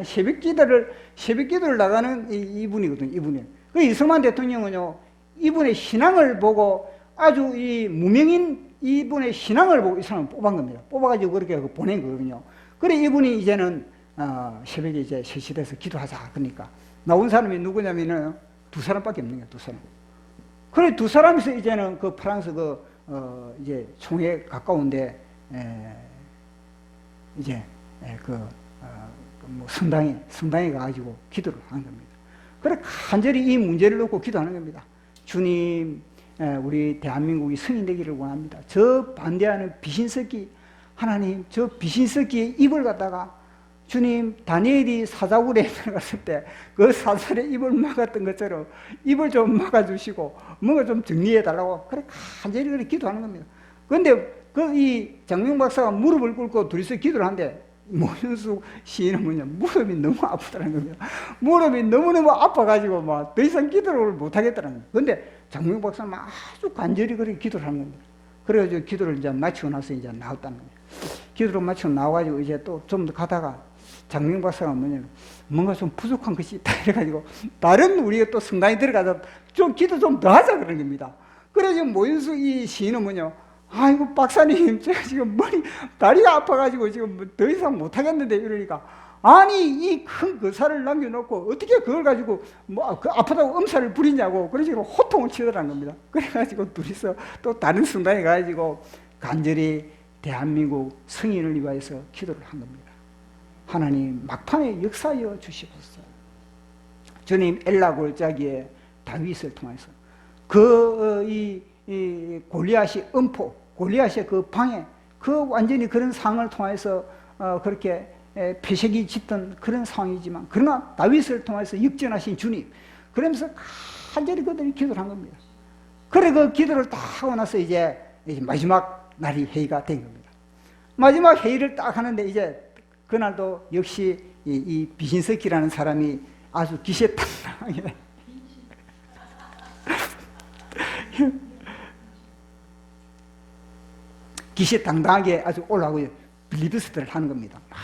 새벽 기도를 나가는 이분이거든요. 이분이. 그 이승만 대통령은요, 이분의 신앙을 보고 아주 이 무명인 이분의 신앙을 보고 이 사람을 뽑은 겁니다. 뽑아가지고 그렇게 보낸 거거든요. 그래 이분이 이제는 새벽에 이제 3시 돼서 기도하자. 그러니까 나온 사람이 누구냐면은 2사람밖에 없는 거예요. 2사람. 그래 2사람이서 이제는 그 프랑스 이제 총회 가까운데 이제 뭐 성당에 가가지고 기도를 하는 겁니다. 그래 간절히 이 문제를 놓고 기도하는 겁니다. 주님, 우리 대한민국이 승인되기를 원합니다. 저 반대하는 비신석기, 하나님, 저 비신석기의 입을 갖다가 주님, 다니엘이 사자굴에 들어갔을 때 그 사설의 입을 막았던 것처럼 입을 좀 막아주시고 뭔가 좀 정리해 달라고 그래 간절히 그렇게 기도하는 겁니다. 그런데 이 장명 박사가 무릎을 꿇고 둘이서 기도를 하는데 모윤숙 시인은 뭐냐, 무릎이 너무 아프다는 겁니다. 무릎이 너무너무 아파가지고 막 더 이상 기도를 못 하겠다는 거예요. 그런데 장명 박사는 아주 간절히 그렇게 기도를 하는 겁니다. 그래가지고 기도를 이제 마치고 나서 이제 나왔다는 거예요. 기도를 마치고 나와가지고 이제 또 좀 더 가다가 장명 박사가 뭐냐면 뭔가 좀 부족한 것이 있다 이래가지고 다른 우리가 또 성당에 들어가서 좀 기도 좀 더 하자 그런 겁니다. 그래서 모윤숙 이 시인은 뭐냐, 아이고 박사님 제가 지금 다리가 아파가지고 지금 더 이상 못하겠는데 이러니까 아니 이 큰 거사를 남겨놓고 어떻게 그걸 가지고 그 아프다고 엄살을 부리냐고 그런 식으로 호통을 치더라는 겁니다. 그래가지고 둘이서 또 다른 성당에 가가지고 간절히 대한민국 승인을 위하여서 기도를 한 겁니다. 하나님 막판에 역사하여 주시옵소서. 주님 엘라 골짜기에 다윗을 통해서 이 골리앗이 골리앗의 그 방해, 그 완전히 그런 상황을 통해서 그렇게 표식이 짙던 그런 상황이지만 그러나 다윗을 통해서 역전하신 주님, 그러면서 간절히 그들이 기도를 한 겁니다. 그래 그 기도를 딱 하고 나서 이제 마지막 날이 회의가 된 겁니다. 마지막 회의를 딱 하는데 이제 그날도 역시 이 비신석기라는 사람이 아주 기세당당하게 기세당당하게 아주 올라오고 빌리버스터를 하는 겁니다. 막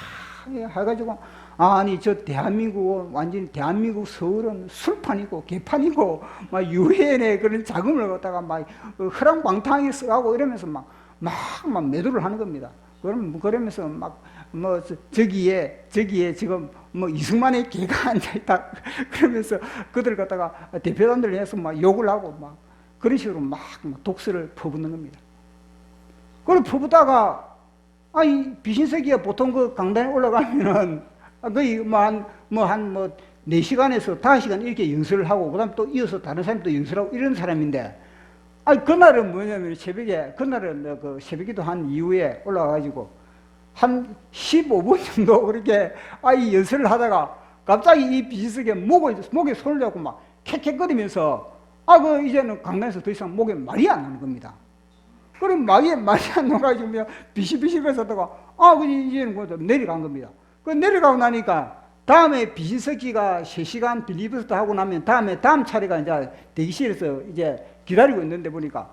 해가지고 아니 저 대한민국은 완전히 대한민국 서울은 술판이고 개판이고 막 유엔에 그런 자금을 갖다가 막 허랑방탕하게 써가고 이러면서 막 매도를 하는 겁니다. 그러면서 저기에 지금 이승만의 개가 앉아있다 그러면서 그들 갖다가 대표단들 해서 막 욕을 하고 막 그런 식으로 막 독서를 퍼붓는 겁니다. 그걸 퍼붓다가 이 비신석이가 보통 그 강단에 올라가면은 거의 한 4시간에서 5시간 이렇게 연설을 하고 그다음 또 이어서 다른 사람이 또 연설하고 이런 사람인데 그날은 뭐냐면 새벽에 그날은 그 새벽기도 한 이후에 올라가가지고 한 15분 정도 그렇게 이 연설을 하다가 갑자기 이 비신석이 목에 손을 잡고 막 캑캑거리면서 이제는 강단에서 더 이상 목에 말이 안 나는 겁니다. 그럼 말이 안 나가지고 그냥 비실비실거리다가 이제는 내려간 겁니다. 그 내려가고 나니까 다음에 비신석기가 3시간 빌리버스터 하고 나면 다음 차례가 이제 대기실에서 이제 기다리고 있는데 보니까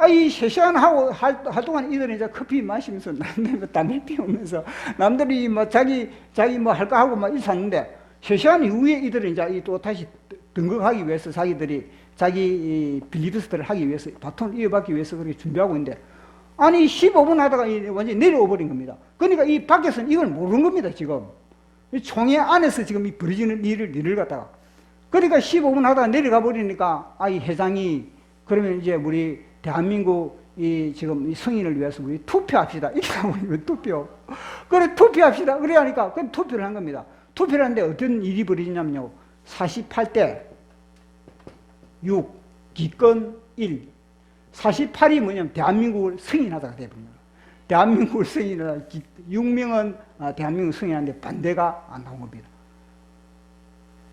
이 3시간 하고 할 동안 이들은 이제 커피 마시면서 남들 담배 피우면서 남들이 자기 할까 하고 막 있었는데 3시간 이후에 이들은 이제 또 다시 등극하기 위해서 자기 빌리버스터를 하기 위해서 바톤을 이어받기 위해서 그렇게 준비하고 있는데 15분 하다가 완전히 내려와 버린 겁니다. 그러니까 이 밖에서는 이걸 모르는 겁니다. 지금 이 총회 안에서 지금 이 벌어지는 일을 갖다가 그러니까 15분 하다가 내려가 버리니까 이 회장이 그러면 이제 우리 대한민국 지금 이 승인을 위해서 우리 투표합시다 이렇게 하고 투표 그래 투표합시다 그래 하니까 그럼 투표를 한 겁니다. 투표를 하는데 어떤 일이 벌어지냐면요, 48대 6, 기권 1. 48이 뭐냐면 대한민국을 승인하다가 되어버립니다. 대한민국을 승인하다 6명은 대한민국을 승인하는데 반대가 안 나온 겁니다.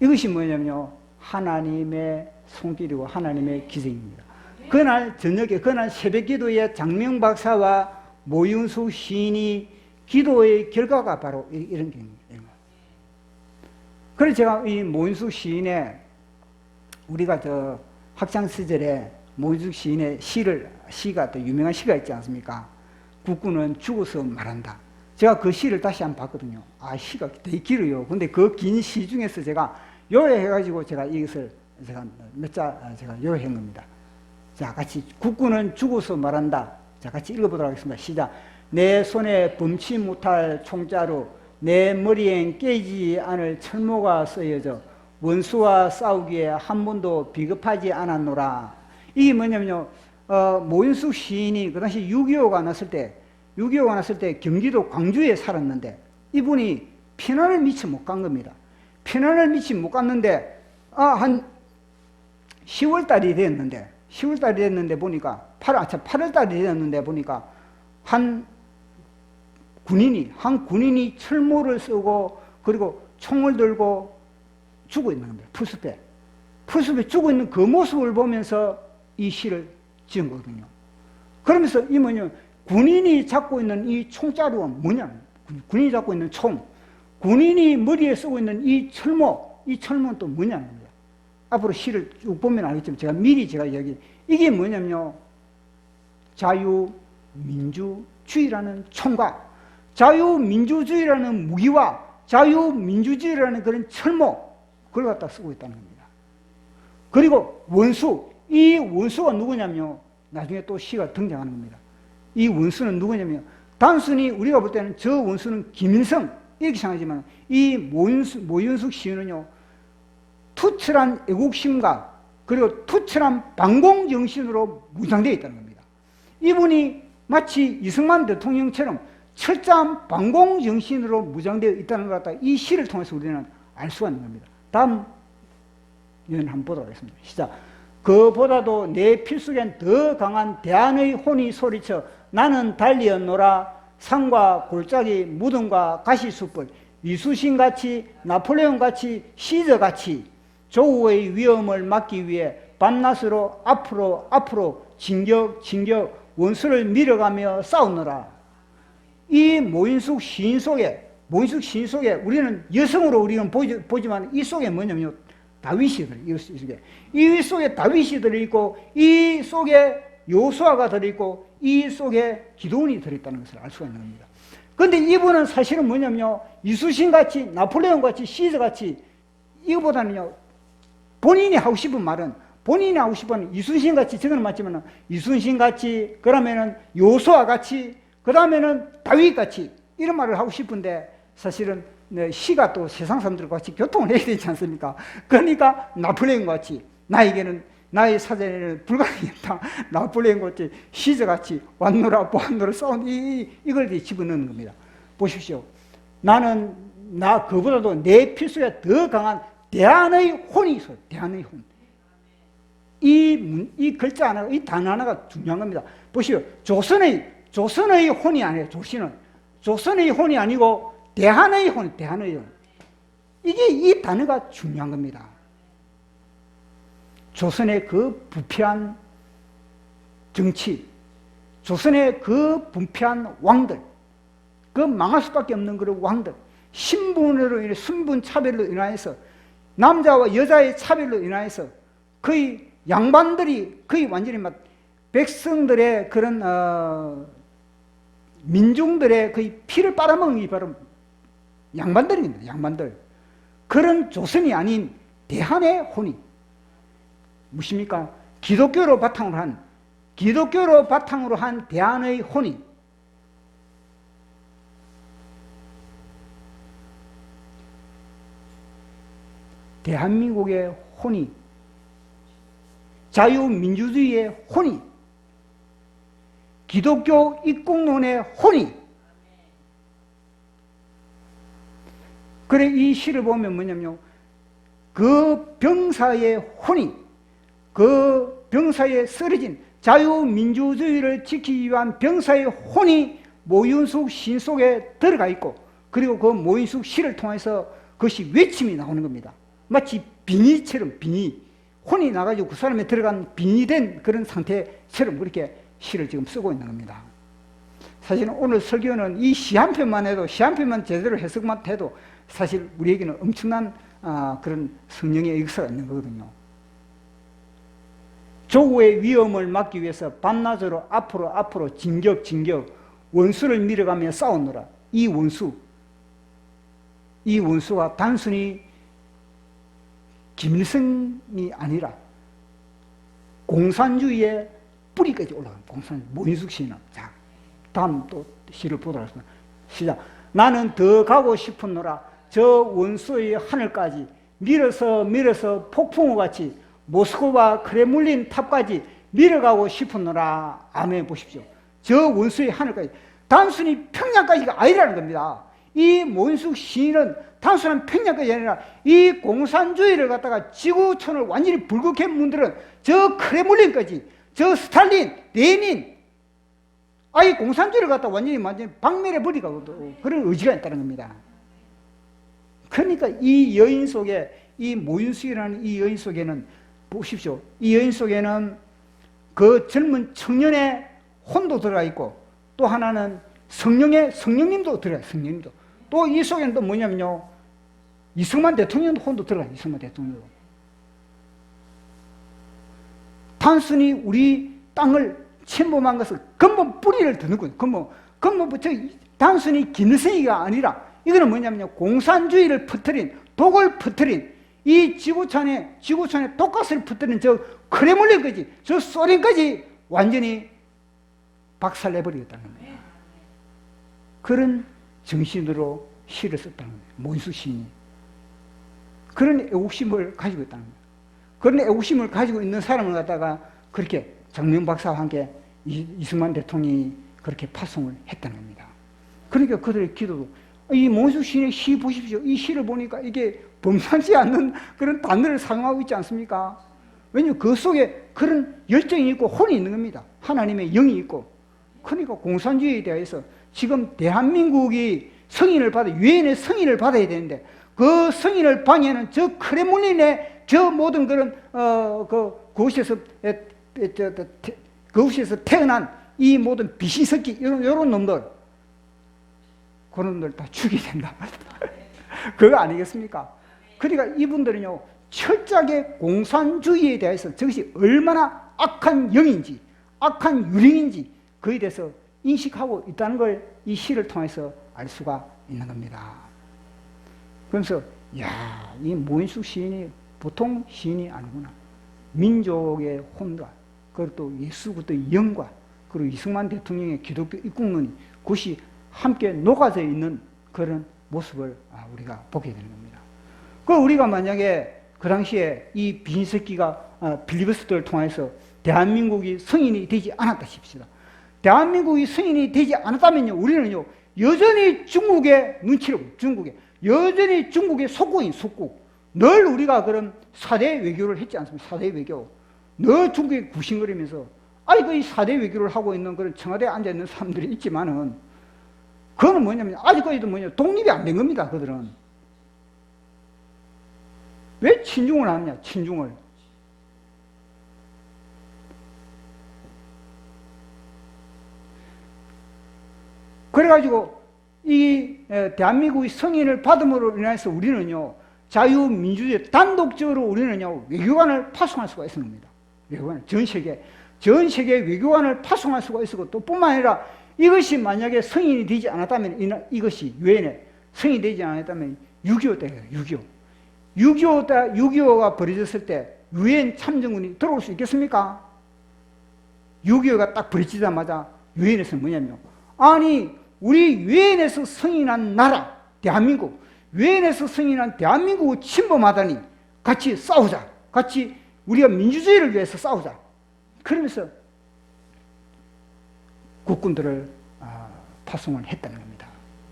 이것이 뭐냐면요, 하나님의 손길이고 하나님의 기적입니다. 그날 저녁에, 그날 새벽 기도에 장명 박사와 모윤숙 시인이 기도의 결과가 바로 이런 경우입니다. 그래서 제가 이 모윤숙 시인의 우리가 저 학창 시절에 모윤숙 시인의 시가 또 유명한 시가 있지 않습니까? 국군은 죽어서 말한다. 제가 그 시를 다시 한번 봤거든요. 아, 시가 되게 길어요. 근데 그 긴 시 중에서 제가 요약해가지고 제가 이것을 제가 몇 자 제가 요약한 겁니다. 자, 같이 국군은 죽어서 말한다. 자, 같이 읽어보도록 하겠습니다. 시작. 내 손에 범치 못할 총자루, 내 머리엔 깨지지 않을 철모가 쓰여져 원수와 싸우기에 한 번도 비겁하지 않았노라. 이게 뭐냐면요, 모윤숙 시인이 그 당시 6.25가 났을 때 경기도 광주에 살았는데 이분이 피난을 미처 못 간 겁니다. 피난을 미처 못 갔는데 한 10월 달이 됐는데 보니까 8월 달이 됐는데 보니까 한 군인이 철모를 쓰고 그리고 총을 들고 죽어 있는 겁니다. 풀숲에 죽어 있는 그 모습을 보면서 이 시를 지은 거거든요. 그러면서 이 뭐냐, 군인이 잡고 있는 이 총자루가 뭐냐? 군인이 잡고 있는 총, 군인이 머리에 쓰고 있는 이 철모는 또 뭐냐는 거예요. 앞으로 시를 쭉 보면 알겠지만 제가 미리 이야기, 이게 뭐냐면요, 자유민주주의라는 총과 자유민주주의라는 무기와 자유민주주의라는 그런 철모, 그걸 갖다 쓰고 있다는 겁니다. 그리고 이 원수가 누구냐면요, 나중에 또 시가 등장하는 겁니다. 이 원수는 누구냐면 단순히 우리가 볼 때는 저 원수는 김일성 이렇게 생각하지만 이 모윤숙 시인은요, 투철한 애국심과 그리고 투철한 반공정신으로 무장되어 있다는 겁니다. 이분이 마치 이승만 대통령처럼 철저한 반공정신으로 무장되어 있다는 것 같다. 이 시를 통해서 우리는 알 수가 있는 겁니다. 다음 연 한번 보도록 하겠습니다. 시작. 그보다도 내 필속엔 더 강한 대안의 혼이 소리쳐 나는 달리었노라. 산과 골짜기, 무덤과 가시숲을 이수신같이, 나폴레옹같이, 시저같이 조우의 위험을 막기 위해 밤낮으로 앞으로 진격 원수를 밀어가며 싸우느라. 이 모윤숙 시인 속에 우리는 여성으로 우리는 보지만 이 속에 뭐냐면요, 다윗이 들어있고, 이 속에 다윗이 들어있고, 이 속에 요수아가 들어있고, 이 속에 기도원이 들어있다는 것을 알 수가 있는 겁니다. 그런데 이분은 사실은 뭐냐면요, 이수신같이, 나폴레옹같이, 시저같이, 이거보다는요, 본인이 하고 싶은 이순신같이, 저거는 맞지만 이순신같이, 그러면은 요수아같이, 그 다음에는 다윗같이, 이런 말을 하고 싶은데 사실은 시가 또 세상 사람들과 같이 교통을 해야 되지 않습니까? 그러니까 나폴레옹같이, 나에게는 나의 사전에는 불가능했다. 나폴레옹같이, 시저같이 왔노라 보았노라 싸운 이걸 집어넣는 겁니다. 보십시오. 그보다도 내 필수에 더 강한 대안의 혼이 있어요. 대안의 혼. 이 글자 하나, 이 단어 하나가 중요한 겁니다. 보시오. 조선의 혼이 아니에요. 조선의 혼이 아니고 대한의 혼. 이게 이 단어가 중요한 겁니다. 조선의 그 부패한 정치, 조선의 그 부패한 왕들, 그 망할 수밖에 없는 그런 왕들, 신분으로 인해 순분 차별로 인하여서 남자와 여자의 차별로 인하여서 거의 양반들이 거의 완전히 막 백성들의 그런 민중들의 거의 피를 빨아먹는 게 바로 양반들입니다. 양반들. 그런 조선이 아닌 대한의 혼이 무엇입니까? 기독교로 바탕으로 한 대한의 혼이 대한민국의 혼이 자유민주주의의 혼이 기독교 입국론의 혼이 그래 이 시를 보면 뭐냐면요 그 병사의 혼이 그 병사의 쓰러진 자유민주주의를 지키기 위한 병사의 혼이 모윤숙 시 속에 들어가 있고 그리고 그 모윤숙 시를 통해서 그것이 외침이 나오는 겁니다. 마치 빙의처럼 혼이 나가지고 그 사람에 들어간 빙의 된 그런 상태처럼 그렇게 시를 지금 쓰고 있는 겁니다. 사실은 오늘 설교는 이 시 한 편만 해도 시 한 편만 제대로 해석만 해도 사실 우리에게는 엄청난 그런 성령의 역사가 있는 거거든요. 조국의 위험을 막기 위해서 밤낮으로 앞으로 진격 원수를 밀어가며 싸우느라 이 원수가 단순히 김일성이 아니라 공산주의의 뿌리까지 올라갑니다. 모인숙 시인은. 자, 다음 또 시를 보도록 하겠습니다. 시작. 나는 더 가고 싶었노라. 저 원수의 하늘까지 밀어서 폭풍우 같이 모스크바 크레물린 탑까지 밀어가고 싶었노라. 아멘. 보십시오. 저 원수의 하늘까지. 단순히 평양까지가 아니라는 겁니다. 이 모인숙 시인은 단순한 평양까지 아니라 이 공산주의를 갖다가 지구촌을 완전히 불국해 문드는 저 크레물린까지, 저 스탈린, 레닌, 이 공산주의를 갖다 완전히 박멸해 버리고 그런 의지가 있다는 겁니다. 그러니까 이 여인 속에, 이 모인숙이라는 이 여인 속에는 보십시오. 이 여인 속에는 그 젊은 청년의 혼도 들어가 있고, 또 하나는 성령님도 들어가요. 성령님도. 또 이 속에는 또 뭐냐면요, 이승만 대통령도 혼도 들어가요. 이승만 대통령도. 단순히 우리 땅을 침범한 것은 근본 뿌리를 드는 거예요. 근본부터 단순히 김일성이가 아니라 이거는 뭐냐면요, 공산주의를 퍼뜨린, 독을 퍼뜨린 이 지구촌에 독가스를 퍼뜨린 저 크레물린까지, 저 소련까지 완전히 박살내버리겠다는 겁니다. 그런 정신으로 시를 썼다는 거예요. 모인숙 시인이. 그런 애국심을 가지고 있다는 거예요. 그런 애국심을 가지고 있는 사람을 갖다가 그렇게 장명 박사와 함께 이승만 대통령이 그렇게 파송을 했다는 겁니다. 그러니까 그들의 기도도, 이 모인숙 시인의 시 보십시오. 이 시를 보니까 이게 범상치 않는 그런 단어를 사용하고 있지 않습니까? 왜냐하면 그 속에 그런 열정이 있고 혼이 있는 겁니다. 하나님의 영이 있고. 그러니까 공산주의에 대해서 지금 대한민국이 승인을 유엔의 승인을 받아야 되는데, 그 승인을 방해하는 저 크레물린의 저 모든 그런 그곳에서 태어난 이 모든 비신석기 이런 놈들, 그런 놈들 다 죽여야 된다. 그거 아니겠습니까? 그러니까 이분들은요, 철저하게 공산주의에 대해서 저것이 얼마나 악한 영인지, 악한 유령인지 그에 대해서 인식하고 있다는 걸 이 시를 통해서 알 수가 있는 겁니다. 그러면서 이 모인숙 시인이 보통 시인이 아니구나. 민족의 혼과, 그리고 또 예수부터의 영과, 그리고 이승만 대통령의 기독교 입국론이 그것이 함께 녹아져 있는 그런 모습을 우리가 보게 되는 겁니다. 우리가 만약에 그 당시에 이 비신석기가 빌리버스터를 통해서 대한민국이 승인이 되지 않았다 싶시다. 대한민국이 승인이 되지 않았다면요, 우리는요, 여전히 중국의 눈치를 보고, 여전히 중국의 속국. 늘 우리가 그런 4대 외교를 했지 않습니까? 4대 외교. 늘 중국에 구신거리면서, 그 4대 외교를 하고 있는 그런 청와대에 앉아있는 사람들이 있지만은, 그거는 뭐냐면, 아직까지도 독립이 안 된 겁니다, 그들은. 왜 친중을 하느냐, 친중을. 그래가지고 이 대한민국의 승인을 받음으로 인해서 우리는요, 자유민주주의 단독적으로 우리는요, 외교관을 파송할 수가 있는 겁니다. 외교관, 전 세계 외교관을 파송할 수가 있고, 또 뿐만 아니라 이것이 만약에 승인이 되지 않았다면, 이것이 유엔에 승인이 되지 않았다면 6.25 때예요. 6.25가 벌어졌을 때 유엔 참정군이 들어올 수 있겠습니까? 6.25가 딱 벌어지자마자 유엔에서 뭐냐면요, 우리 유엔에서 승인한 나라 대한민국, 유엔에서 승인한 대한민국을 침범하다니 같이 싸우자, 같이 우리가 민주주의를 위해서 싸우자, 그러면서 국군들을 파송을 했다는 겁니다.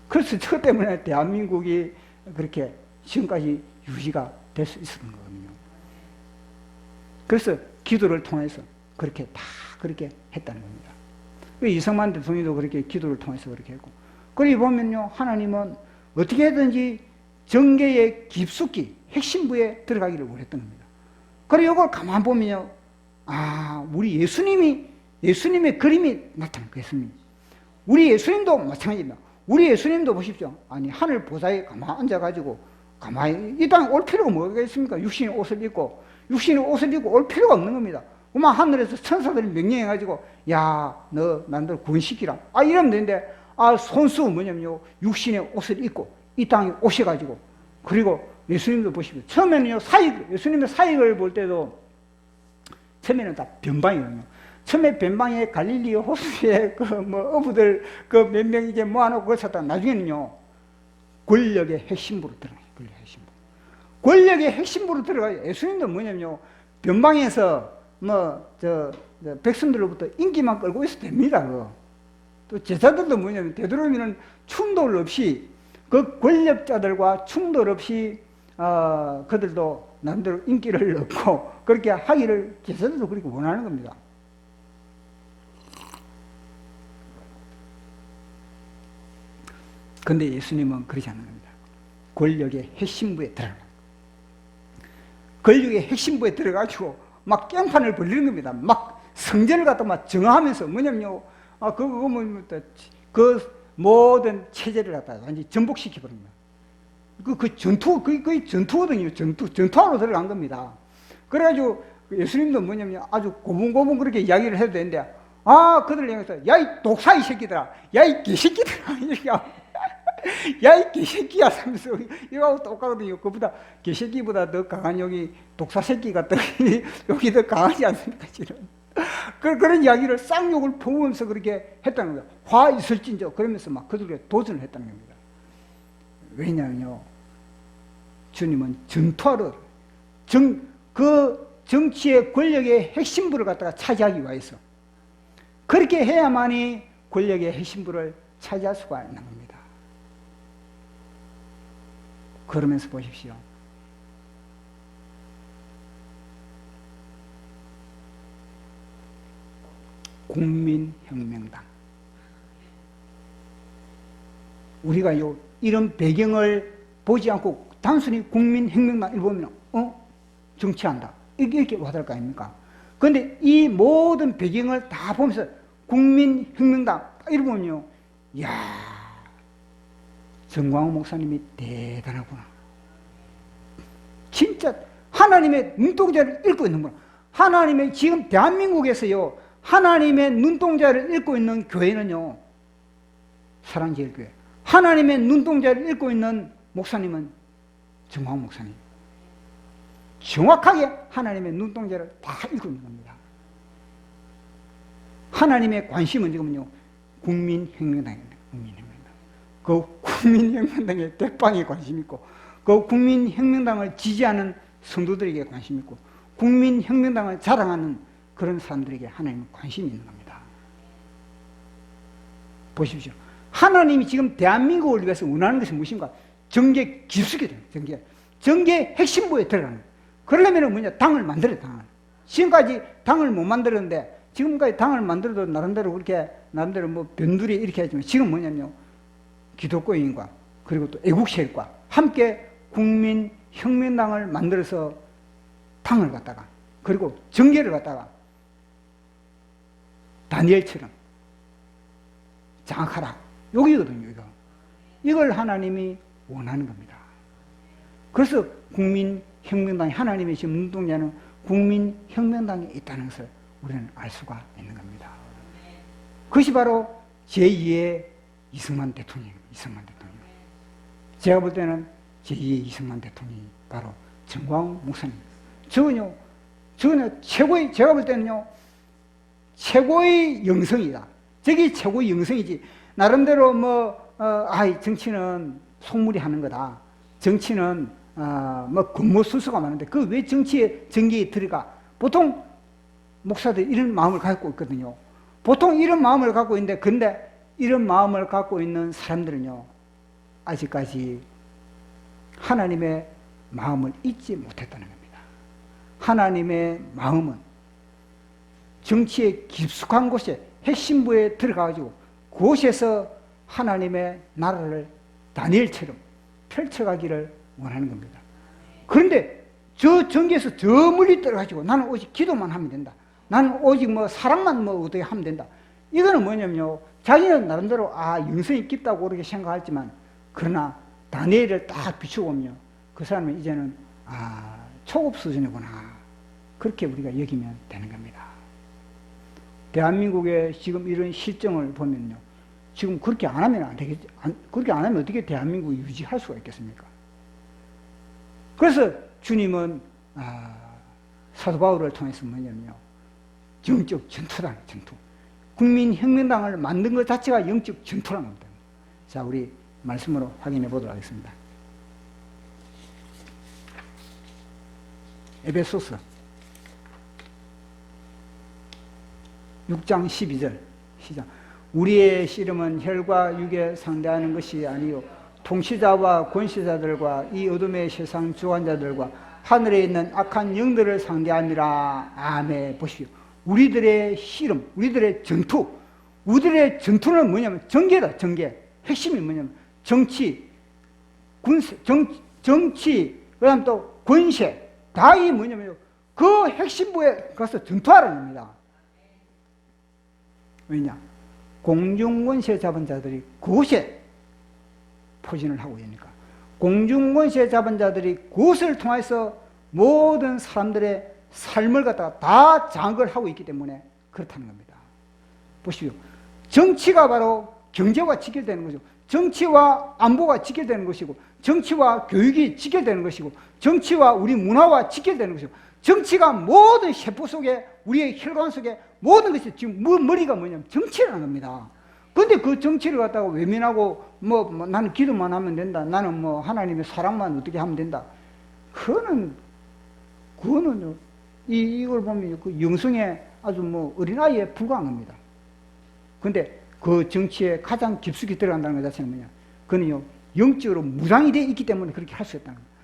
그래서 저 때문에 대한민국이 그렇게 지금까지 유지가 될 수 있었던 거거든요. 그래서 기도를 통해서 그렇게 했다는 겁니다. 이승만 대통령도 그렇게 기도를 통해서 그렇게 했고, 그리고 보면요, 하나님은 어떻게든지 정계의 깊숙이 핵심부에 들어가기를 원했던 겁니다. 그리고 이걸 가만 보면요, 우리 예수님의 그림이 나타나고 있습니다. 우리 예수님도 마찬가지입니다. 우리 예수님도 보십시오. 하늘 보좌에 가만 앉아가지고 가만히 이 땅에 올 필요가 뭐가 있습니까? 육신의 옷을 입고 올 필요가 없는 겁니다. 하늘에서 천사들이 명령해가지고, 너 남들 구원시키라, 이러면 되는데, 손수 뭐냐면요, 육신의 옷을 입고 이 땅에 오셔가지고, 그리고 예수님도 보시고, 처음에는요, 예수님의 사역을 볼 때도 처음에는 다 변방이거든요. 처음에 변방에 갈릴리 호수에 어부들 몇 명 이제 모아놓고 거쳤다. 나중에는요, 권력의 핵심부로 들어가요. 권력의 핵심부로 들어가요. 예수님도 뭐냐면요, 변방에서 백성들로부터 인기만 끌고 있어도 됩니다. 또 제자들도 뭐냐면 되도록이면 충돌 없이 그 권력자들과 충돌 없이 그들도 나름대로 인기를 얻고 그렇게 하기를 제자들도 그렇게 원하는 겁니다. 근데 예수님은 그러지 않는 겁니다. 권력의 핵심부에 들어가. 권력의 핵심부에 들어가지고 막 깽판을 벌리는 겁니다. 막 성전을 갖다 막 정하면서 뭐냐면요, 그 모든 체제를 갖다 완전히 전복시켜버립니다. 거의 전투거든요. 전투하러 들어간 겁니다. 그래가지고 예수님도 뭐냐면 아주 고분고분 그렇게 이야기를 해도 되는데, 그들 향해서, 야, 이 독사이 새끼들아, 야, 이 개새끼들아, 이렇게 야, 이 개새끼야, 하면서, 이거하고 똑같거든요. 그보다, 개새끼보다 더 강한 여기 독사 새끼가 여기 더 강하지 않습니까, 지금? 그런 이야기를 쌍욕을 퍼오면서 그렇게 했다는 거예요. 화 있을진저, 그러면서 막 그들에게 도전을 했다는 겁니다. 왜냐면요, 주님은 전투하러, 그 정치의 권력의 핵심부를 갖다가 차지하기 위해서, 그렇게 해야만이 권력의 핵심부를 차지할 수가 있는 겁니다. 그러면서 보십시오. 국민혁명당. 우리가 이런 배경을 보지 않고 단순히 국민혁명당을 보면, 정치한다. 이렇게 와닿을 거 아닙니까? 그런데 이 모든 배경을 다 보면서 국민혁명당, 이러면요, 이야, 정광훈 목사님이 대단하구나. 진짜 하나님의 눈동자를 읽고 있는구나. 하나님의, 지금 대한민국에서요, 하나님의 눈동자를 읽고 있는 교회는요, 사랑제일교회. 하나님의 눈동자를 읽고 있는 목사님은 정광훈 목사님. 정확하게 하나님의 눈동자를 다 읽고 있는 겁니다. 하나님의 관심은 지금요, 국민혁명당입니다. 국민혁명당. 그 국민혁명당에 대빵에 관심 있고, 그 국민혁명당을 지지하는 성도들에게 관심 있고, 국민혁명당을 자랑하는 그런 사람들에게 하나님은 관심이 있는 겁니다. 보십시오. 하나님이 지금 대한민국을 위해서 원하는 것이 무엇인가? 정계 깊숙이 돼요. 정계 핵심부에 들어가는 거예요. 그러려면 뭐냐? 당을 만들어요, 당을. 지금까지 당을 못 만들었는데, 지금까지 당을 만들어도 나름대로 그렇게, 나름대로 변두리 이렇게 하지만, 지금 뭐냐면요, 기독교인과, 그리고 또 애국세력과 함께 국민혁명당을 만들어서 당을 갖다가, 그리고 정계를 갖다가 다니엘처럼 장악하라. 여기거든요, 이거. 이걸 하나님이 원하는 겁니다. 그래서 국민혁명당이, 하나님의 지금 눈동자는 국민혁명당에 있다는 것을 우리는 알 수가 있는 겁니다. 그것이 바로 제2의 이승만 대통령입니다. 이승만 대통령. 제가 볼 때는 제2의 이승만 대통령이 바로 정광훈 목사님입니다. 저건요, 최고의, 제가 볼 때는요, 최고의 영성이다. 저게 최고의 영성이지. 나름대로 정치는 속물이 하는 거다. 정치는, 겉모술수가 많은데, 그 왜 정계에 들어가? 보통 목사들이 이런 마음을 갖고 있거든요. 보통 이런 마음을 갖고 있는데, 근데 이런 마음을 갖고 있는 사람들은요, 아직까지 하나님의 마음을 잊지 못했다는 겁니다. 하나님의 마음은 정치의 깊숙한 곳에 핵심부에 들어가가지고 그곳에서 하나님의 나라를 다니엘처럼 펼쳐가기를 원하는 겁니다. 그런데 저 정계에서 저 멀리 떨어가지고 나는 오직 기도만 하면 된다. 나는 오직 사랑만 어떻게 하면 된다. 이거는 뭐냐면요, 자기는 나름대로 영성이 깊다고 그렇게 생각하지만, 그러나 다니엘을 딱 비추보면 그 사람은 이제는 초급 수준이구나. 그렇게 우리가 여기면 되는 겁니다. 대한민국의 지금 이런 실정을 보면요, 지금 그렇게 안 하면 안 되겠지. 그렇게 안 하면 어떻게 대한민국을 유지할 수가 있겠습니까? 그래서 주님은 사도 바울을 통해서 뭐냐면요, 영적 전투다, 전투. 국민혁명당을 만든 것 자체가 영적 전투라는 겁니다. 자, 우리 말씀으로 확인해 보도록 하겠습니다. 에베소서 6장 12절 시작. 우리의 씨름은 혈과 육에 상대하는 것이 아니요 통치자와 권세자들과 이 어둠의 세상 주관자들과 하늘에 있는 악한 영들을 상대함이라. 아멘. 보십시오. 우리들의 씨름, 우리들의 전투, 우리들의 전투는 뭐냐면 정계다, 정계. 핵심이 뭐냐면 정치, 군세, 정치, 그 다음 또 권세, 다 이 뭐냐면 그 핵심부에 가서 전투하라는 겁니다. 왜냐? 공중권세 잡은 자들이 그곳에 포진을 하고 있으니까. 공중권세 잡은 자들이 그것을 통해서 모든 사람들의 삶을 갖다가 다 장악을 하고 있기 때문에 그렇다는 겁니다. 보십시오. 정치가 바로 경제와 직결되는 것이고, 정치와 안보가 직결되는 것이고, 정치와 교육이 직결되는 것이고, 정치와 우리 문화와 직결되는 것이고, 정치가 모든 세포 속에, 우리의 혈관 속에 모든 것이 지금 머리가 뭐냐면 정치라는 겁니다. 근데 그 정치를 갖다가 외면하고 나는 기도만 하면 된다. 나는 하나님의 사랑만 어떻게 하면 된다. 그거는 이걸 보면 그 영성의 아주 어린아이에 불과한 겁니다. 근데 그 정치에 가장 깊숙이 들어간다는 것 자체는 뭐냐? 그거는요, 영적으로 무장이 되어 있기 때문에 그렇게 할 수 있다는 겁니다.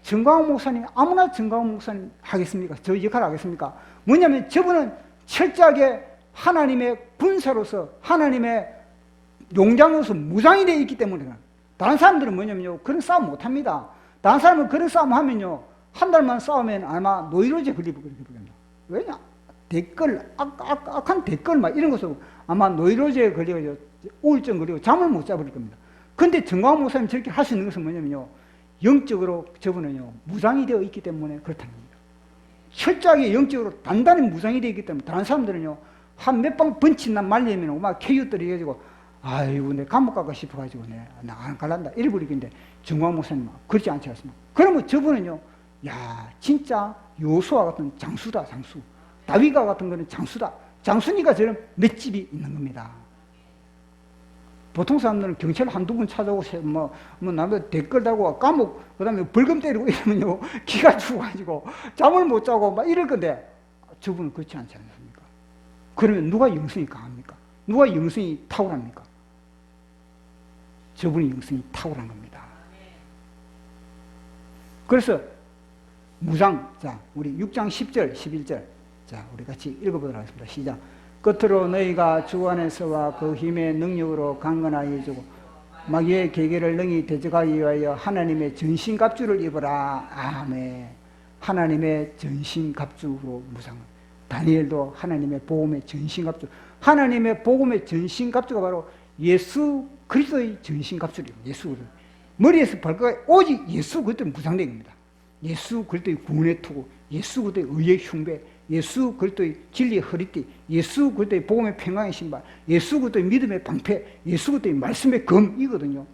정광훈 목사님, 아무나 정광훈 목사님 하겠습니까? 저 역할 하겠습니까? 뭐냐면 저분은 철저하게 하나님의 군사로서, 하나님의 용장으로서 무장이 되어 있기 때문에. 다른 사람들은 뭐냐면요, 그런 싸움 못 합니다. 다른 사람은 그런 싸움 하면요, 한 달만 싸우면 아마 노이로제 걸리고 그렇게 됩니다. 왜냐? 댓글, 악한 댓글 막 이런 것으로 아마 노이로제에 걸려가지고 우울증 걸리고 잠을 못 자버릴 겁니다. 근데 정광훈 목사님 저렇게 할 수 있는 것은 뭐냐면요, 영적으로 저분은요, 무장이 되어 있기 때문에 그렇다는 겁니다. 철저하게 영적으로 단단히 무장이 되어 있기 때문에 다른 사람들은요, 한 몇 방 번치나 말리면 막 캐유들이 해가지고, 아이고, 내 감옥 가고 싶어가지고, 나 안 갈란다. 이래버리겠는데, 정광훈 목사님은 그렇지 않지 않습니까? 그러면 저분은요, 야, 진짜 요수와 같은 장수다, 장수. 다윗과 같은 거는 장수다. 장수니까 저런 맷집이 있는 겁니다. 보통 사람들은 경찰 한두 번 찾아오고, 남의 댓글 달고, 감옥, 그 다음에 벌금 때리고 이러면요, 기가 죽어가지고, 잠을 못 자고 막 이럴 건데, 저분은 그렇지 않지 않습니까? 그러면 누가 영성이 강합니까? 누가 영성이 탁월합니까? 저분이 영성이 탁월한 겁니다. 그래서, 무장, 자, 우리 6장 10절, 11절. 자, 우리 같이 읽어보도록 하겠습니다. 시작. 끝으로 너희가 주 안에서와 그 힘의 능력으로 강건하게 해주고 마귀의 계계를 능히 대적하기 위하여 하나님의 전신갑주를 입어라. 아멘. 하나님의 전신갑주로 무장을. 다니엘도 하나님의 복음의 전신갑주. 하나님의 복음의 전신갑주가 바로 예수 그리스도의 전신갑주입니다. 예수 그리스도. 머리에서 발끝까지 오직 예수 그리스도의 무장된 겁니다. 예수 그리스도의 구원의 투구, 예수 그리스도의 의의 흉배, 예수 그리스도의 진리의 허리띠, 예수 그리스도의 복음의 평강의 신발, 예수 그리스도의 믿음의 방패, 예수 그리스도의 말씀의 검이거든요.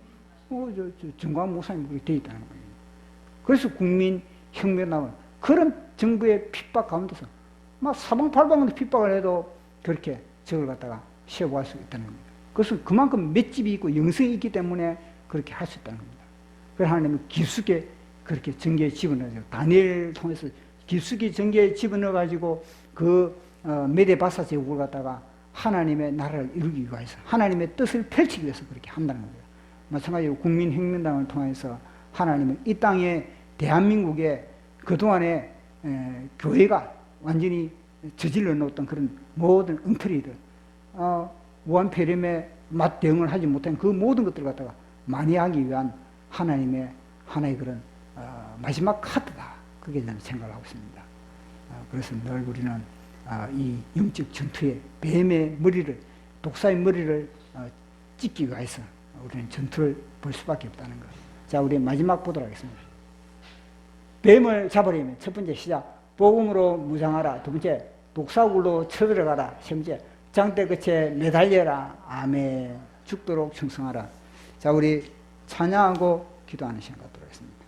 정광훈 목사님 그렇게 되어 있다는 거예요. 그래서 국민혁명당은 그런 정부의 핍박 가운데서 막 사방팔방으로 핍박을 해도 그렇게 저걸 갖다가 세워갈 수 있다는 겁니다. 그것은 그만큼 맷집이 있고 영성이 있기 때문에 그렇게 할 수 있다는 겁니다. 그래서 하나님은 깊숙이 그렇게 정계에 집어넣어요. 다니엘을 통해서 깊숙이 정계에 집어넣어가지고 그 메데바사 제국을 갖다가 하나님의 나라를 이루기 위해서 하나님의 뜻을 펼치기 위해서 그렇게 한다는 겁니다. 마찬가지로 국민혁명당을 통해서 하나님은 이 땅에 대한민국에 그동안에 교회가 완전히 저질러 놓았던 그런 모든 엉터리들, 무한폐렴에 맞대응을 하지 못한 그 모든 것들을 갖다가 만회하기 위한 하나님의 하나의 그런 마지막 카드다. 그게 저는 생각을 하고 있습니다. 그래서 늘 우리는 이 영적 전투에 뱀의 머리를, 독사의 머리를 찢기 위해서 우리는 전투를 볼 수밖에 없다는 것. 자, 우리 마지막 보도록 하겠습니다. 뱀을 잡으려면 첫 번째 시작, 복음으로 무장하라. 두 번째, 독사굴로 쳐들어가라. 세 번째, 장대 끝에 매달려라. 아멘. 죽도록 충성하라. 자, 우리 찬양하고 기도하는 시간 갖도록 하겠습니다.